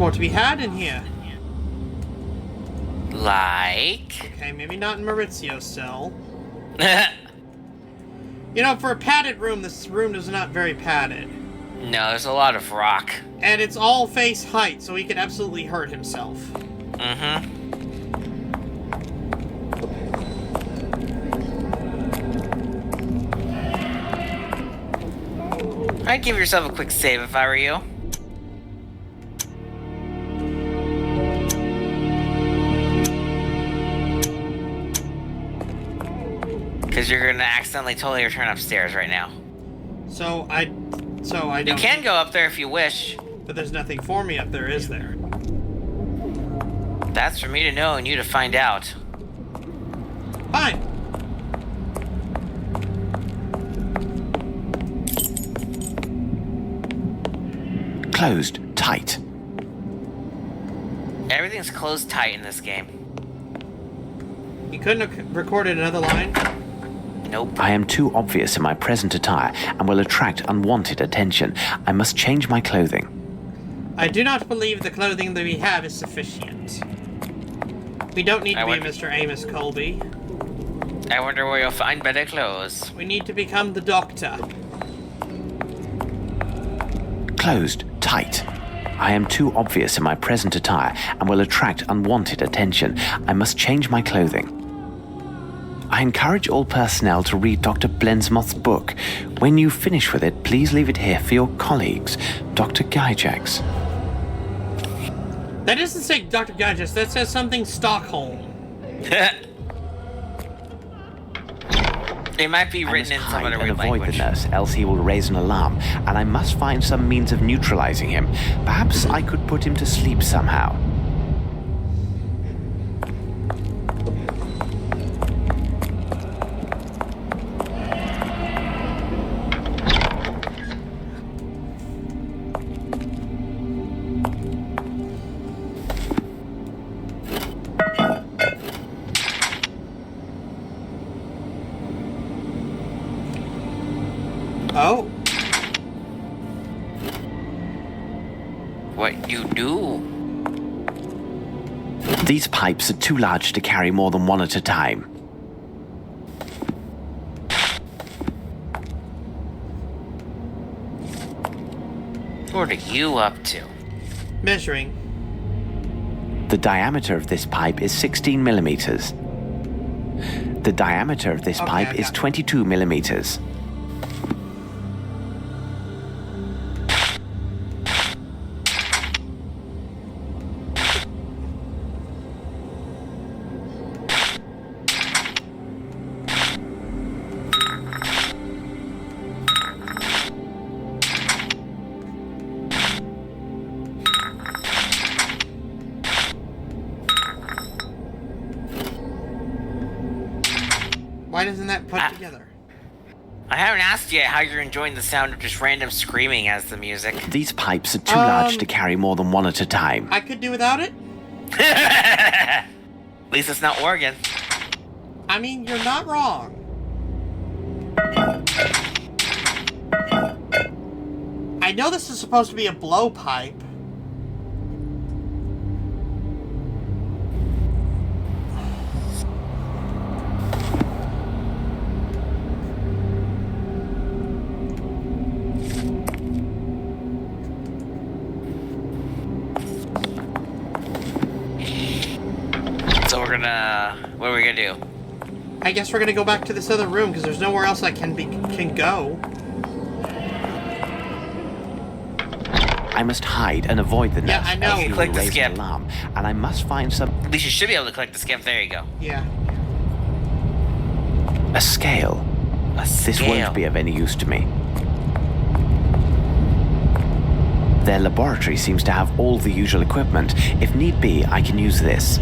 more to be had in here. Like? Okay, maybe not in Maurizio's cell. You know, for a padded room, this room is not very padded. No, there's a lot of rock. And it's all face height, so he could absolutely hurt himself. Mm-hmm. I'd give yourself a quick save if I were you. Because you're gonna accidentally totally return upstairs right now. So I don't... You can go up there if you wish. But there's nothing for me up there, is there? That's for me to know and you to find out. Fine. Closed tight. Everything's closed tight in this game. You couldn't have recorded another line? Nope. I am too obvious in my present attire and will attract unwanted attention. I must change my clothing. I do not believe the clothing that we have is sufficient. We don't need to be Mr. Amos Colby. I wonder where you'll find better clothes. We need to become the Doctor. Closed tight. I am too obvious in my present attire and will attract unwanted attention. I must change my clothing. I encourage all personnel to read Dr. Blensmoth's book. When you finish with it, please leave it here for your colleagues, Dr. Gyjax. That doesn't say Dr. Gyjax, that says something Stockholm. It might be written in some other weird avoid language. the nurse, else he will raise an alarm, and I must find some means of neutralizing him. Perhaps I could put him to sleep somehow. Oh. What you do? These pipes are too large to carry more than one at a time. What are you up to? Measuring. The diameter of this pipe is 16 millimeters. The diameter of this pipe is 22 millimeters. Why doesn't that put together? I haven't asked yet how you're enjoying the sound of just random screaming as the music. These pipes are too large to carry more than one at a time. I could do without it? At least it's not Oregon. I mean, you're not wrong. I know this is supposed to be a blowpipe. What are we gonna do? I guess we're gonna go back to this other room because there's nowhere else I can go. I must hide and avoid the nest. Yeah, I know. Else he will Click the raise skip. an alarm, and I must find some. At least you should be able to click the skip. There you go. Yeah. A scale. This won't be of any use to me. Their laboratory seems to have all the usual equipment. If need be, I can use this.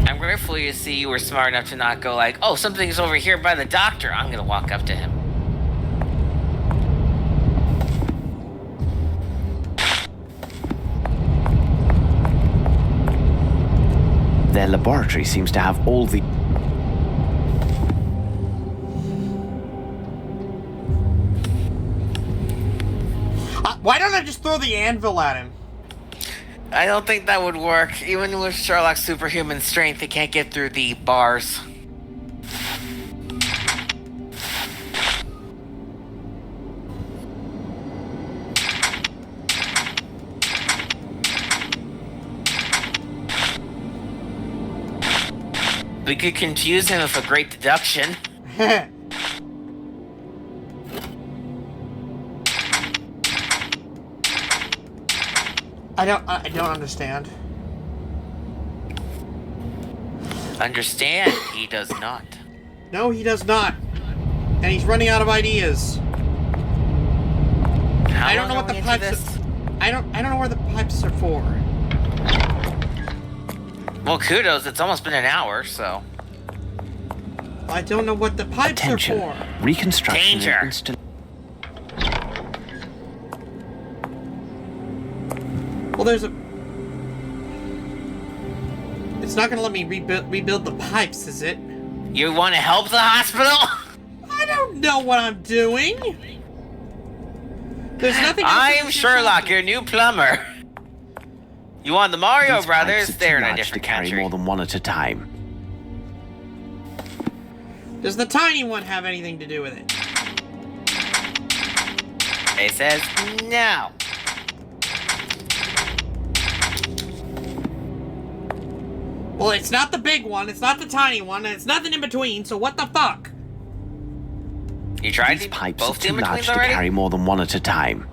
I'm grateful to see you were smart enough to not go like, oh, something's over here by the doctor. I'm gonna walk up to him. Their laboratory seems to have all the... just throw the anvil at him? I don't think that would work. Even with Sherlock's superhuman strength, he can't get through the bars. We could confuse him with a great deduction. I don't understand. Understand? He does not. No, he does not. And he's running out of ideas. How I don't know long what the are we pipes into this? I don't know where the pipes are for. Well, kudos. It's almost been an hour, so. I don't know what the pipes Attention. are for. Reconstruction Danger. and installation. Well, there's a... It's not gonna let me rebuild the pipes, is it? You want to help the hospital? I don't know what I'm doing. There's nothing else I in am this Sherlock, house. your new plumber. You want the Mario These Brothers? pipes are They're too in a large to different carry country. more than one at a time. Does the tiny one have anything to do with it? It says no. Well, it's not the big one, it's not the tiny one, and it's nothing in between, so what the fuck? You tried These the, pipes are both the too large in-betweens to already? carry more than one at a time.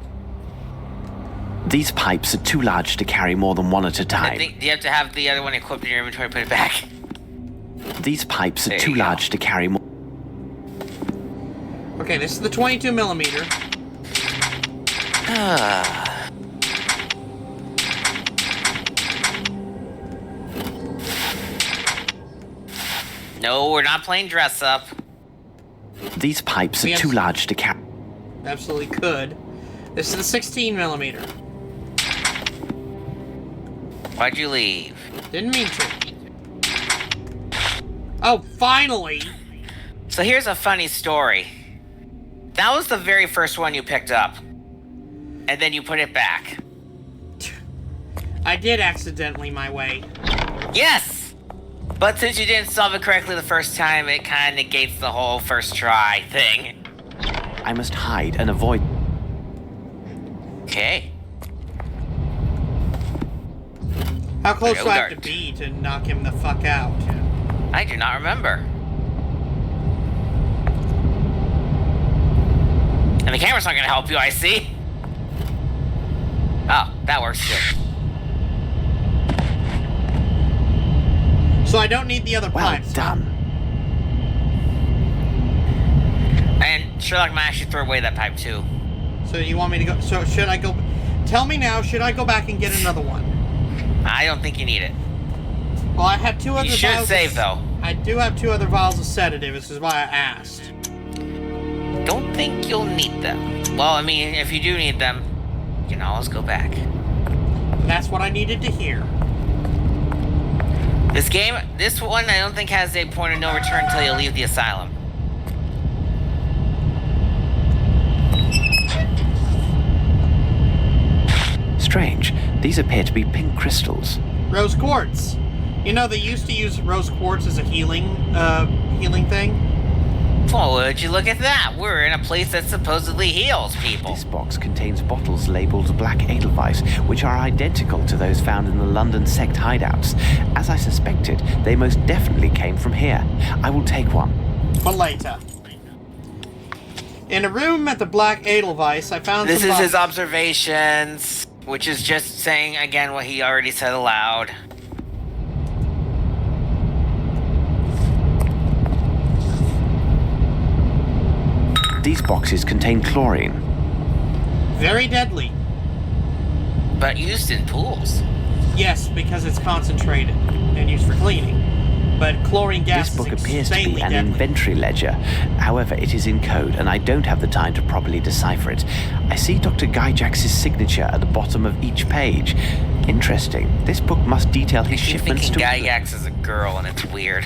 These pipes are too large to carry more than one at a I time. think you have to have the other one equipped in your inventory and put it back. These pipes are There too you go. large to carry more. Okay, this is the 22 millimeter. No, we're not playing dress up. These pipes are Yes. too large to carry. Absolutely could. This is the 16 millimeter. Why'd you leave? Didn't mean to. Oh, finally! So here's a funny story. That was the very first one you picked up. And then you put it back. I did accidentally my way. Yes! But since you didn't solve it correctly the first time, it kind of negates the whole first try thing. I must hide and avoid. Okay. How close Go do I have to dart. be to knock him the fuck out? I do not remember. And the camera's not gonna help you, I see. Oh, that works too. So I don't need the other Well pipes. done. And Sherlock might actually throw away that pipe too. So you want me to go? So should I go? Tell me now. Should I go back and get another one? I don't think you need it. Well, I have two other. You should vials save of, though. I do have 2 other vials of sedative. This is why I asked. Don't think you'll need them. Well, I mean, if you do need them, you can always go back. That's what I needed to hear. This one, I don't think has a point of no return until you leave the asylum. Strange. These appear to be pink crystals. Rose quartz. You know they used to use rose quartz as a healing thing. Well, would you look at that? We're in a place that supposedly heals people. This box contains bottles labeled Black Edelweiss, which are identical to those found in the London sect hideouts. As I suspected, they most definitely came from here. I will take one. For later. In a room at the Black Edelweiss, I found This some is his bottles. observations, which is just saying again what he already said aloud. These boxes contain chlorine. Very deadly. But used in pools. Yes, because it's concentrated and used for cleaning. But chlorine gas This book is appears to insanely be an deadly. inventory ledger. However, it is in code, and I don't have the time to properly decipher it. I see Dr. Gyjax's signature at the bottom of each page. Interesting. This book must detail his I keep shipments thinking to... Gygax is a girl, and it's weird.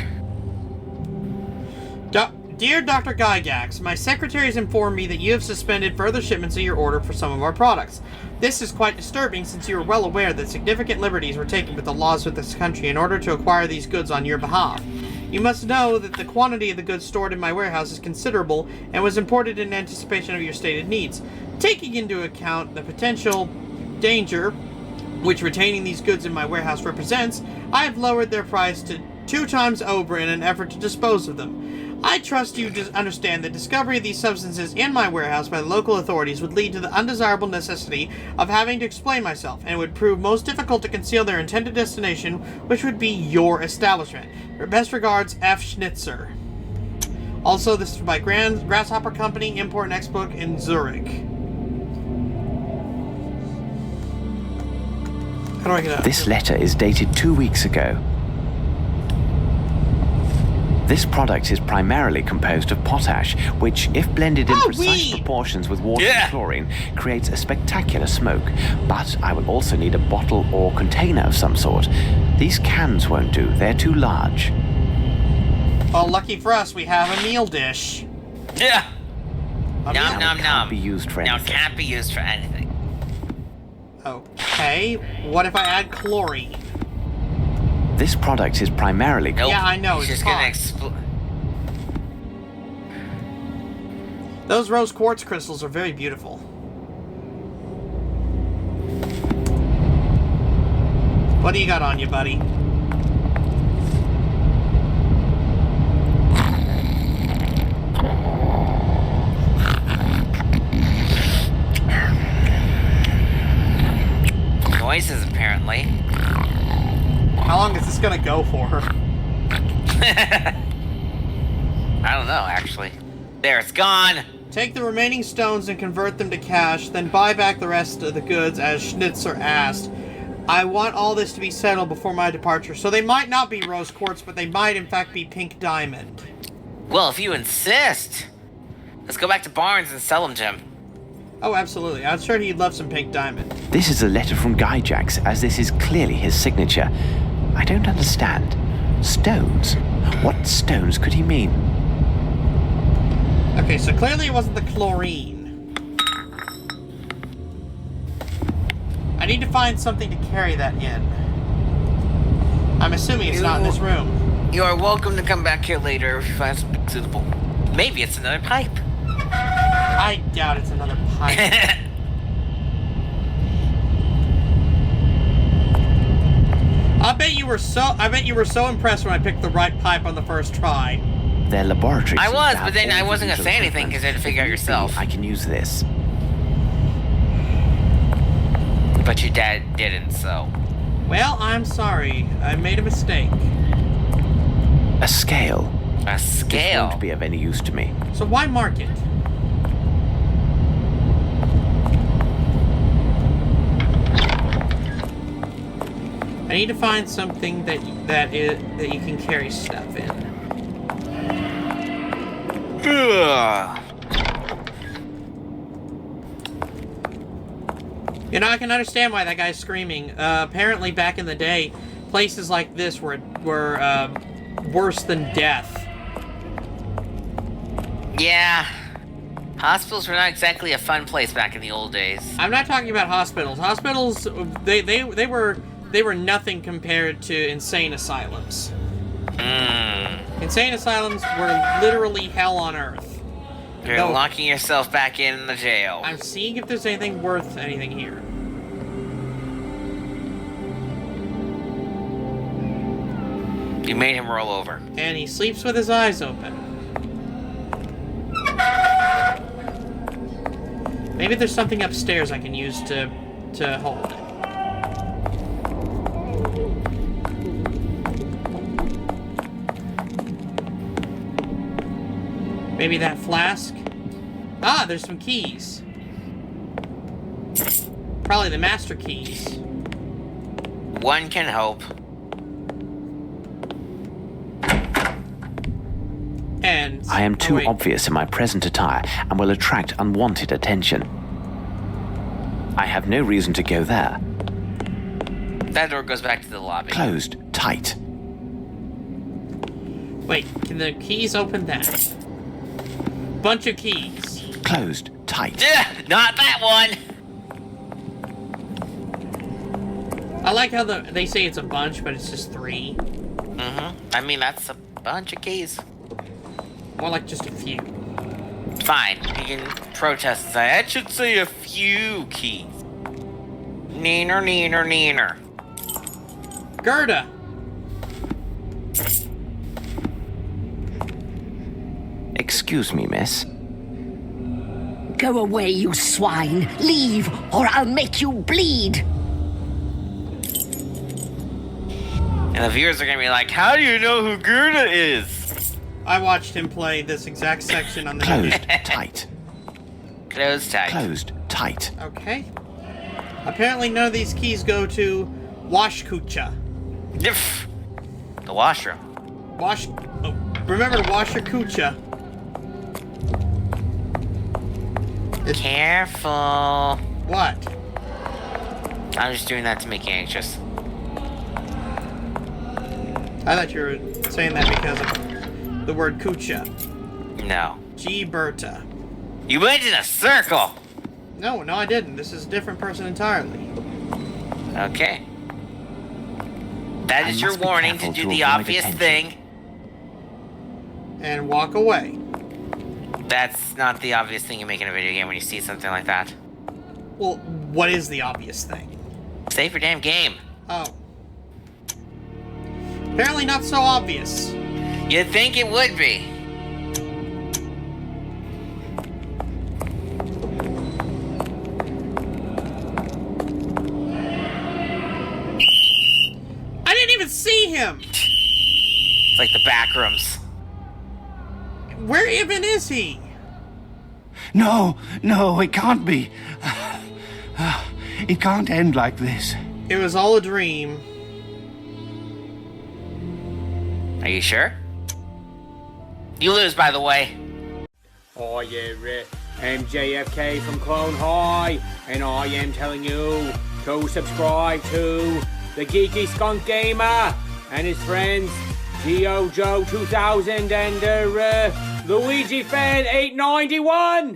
Dear Dr. Gygax, my secretary has informed me that you have suspended further shipments of your order for some of our products. This is quite disturbing since you are well aware that significant liberties were taken with the laws of this country in order to acquire these goods on your behalf. You must know that the quantity of the goods stored in my warehouse is considerable and was imported in anticipation of your stated needs. Taking into account the potential danger which retaining these goods in my warehouse represents, I have lowered their price to 2 times over in an effort to dispose of them. I trust you to understand that discovery of these substances in my warehouse by the local authorities would lead to the undesirable necessity of having to explain myself, and would prove most difficult to conceal their intended destination, which would be your establishment. Best regards, F. Schnitzer. Also, this is by Grasshopper Company, Import and Export in Zurich. How do I get out? This letter is dated 2 weeks ago. This product is primarily composed of potash, which, if blended in precise proportions with water and chlorine, creates a spectacular smoke. But I will also need a bottle or container of some sort. These cans won't do. They're too large. Well, lucky for us, we have a meal dish. Yeah. A Nom meal- nom nom. Can't be used for Now anything. can't be used for anything. Okay, what if I add chlorine? This product is primarily... Nope. Yeah, I know, He's it's just gonna hot. explode. Those rose quartz crystals are very beautiful. What do you got on you, buddy? Noises, apparently. How long is this gonna go for? I don't know, actually. There, it's gone! Take the remaining stones and convert them to cash, then buy back the rest of the goods as Schnitzer asked. I want all this to be settled before my departure. So they might not be rose quartz, but they might in fact be pink diamond. Well, if you insist. Let's go back to Barnes and sell them to him. Oh, absolutely. I'm sure he'd love some pink diamond. This is a letter from Guy Jacks, as this is clearly his signature. I don't understand. Stones? What stones could he mean? Okay, so clearly it wasn't the chlorine. I need to find something to carry that in. I'm assuming it's not in this room. You are welcome to come back here later if you find something suitable. Maybe it's another pipe. I doubt it's another pipe. I bet you were so impressed when I picked the right pipe on the first try. Their laboratories... I was, have but then all I the wasn't gonna say usual anything because you had to references. figure out yourself. I can use this. But your dad didn't, so. Well, I'm sorry. I made a mistake. A scale. A This scale. won't be of any use to me. So why mark it? I need to find something that you can carry stuff in. Ugh. You know, I can understand why that guy's screaming. Apparently, back in the day, places like this were worse than death. Yeah. Hospitals were not exactly a fun place back in the old days. I'm not talking about hospitals. Hospitals, they were nothing compared to insane asylums. Insane asylums were literally hell on earth. You're No. locking yourself back in the jail. I'm seeing if there's anything worth anything here. You made him roll over. And he sleeps with his eyes open. Maybe there's something upstairs I can use to hold it. Maybe that flask? Ah, there's some keys. Probably the master keys. One can hope. And... I am too wait. obvious in my present attire and will attract unwanted attention. I have no reason to go there. That door goes back to the lobby. Closed. Tight. Wait, can the keys open that? Bunch of keys. Closed. Tight. Not that one! I like how they say it's a bunch, but it's just 3. Mm-hmm. I mean, that's a bunch of keys. More like just a few. Fine. You can protest and say, I should say a few keys. Neener, neener, neener. Gerda! Excuse me, miss. Go away, you swine. Leave, or I'll make you bleed. And the viewers are gonna be like, how do you know who Gerda is? I watched him play this exact section on the Closed tight. Closed tight. Closed tight. Okay. Apparently none of these keys go to Washkucha. The washroom. Remember to wash your kucha. Careful. What? I'm just doing that to make you anxious. I thought you were saying that because of the word kucha. No. Berta. You went in a circle. No, I didn't. This is a different person entirely. Okay. That is your must be warning to careful do to the avoid obvious attention. thing. And walk away. That's not the obvious thing you make in a video game when you see something like that. Well, what is the obvious thing? Save your damn game. Oh. Apparently not so obvious. You'd think it would be. I didn't even see him! It's like the back rooms. Where even is he? No, it can't be. It can't end like this. It was all a dream. Are you sure? You lose, by the way. Hi, MJFK from Clone High, and I am telling you to subscribe to the Geeky Skunk Gamer and his friends, Geo Joe 2000 and Luigi Fan 891.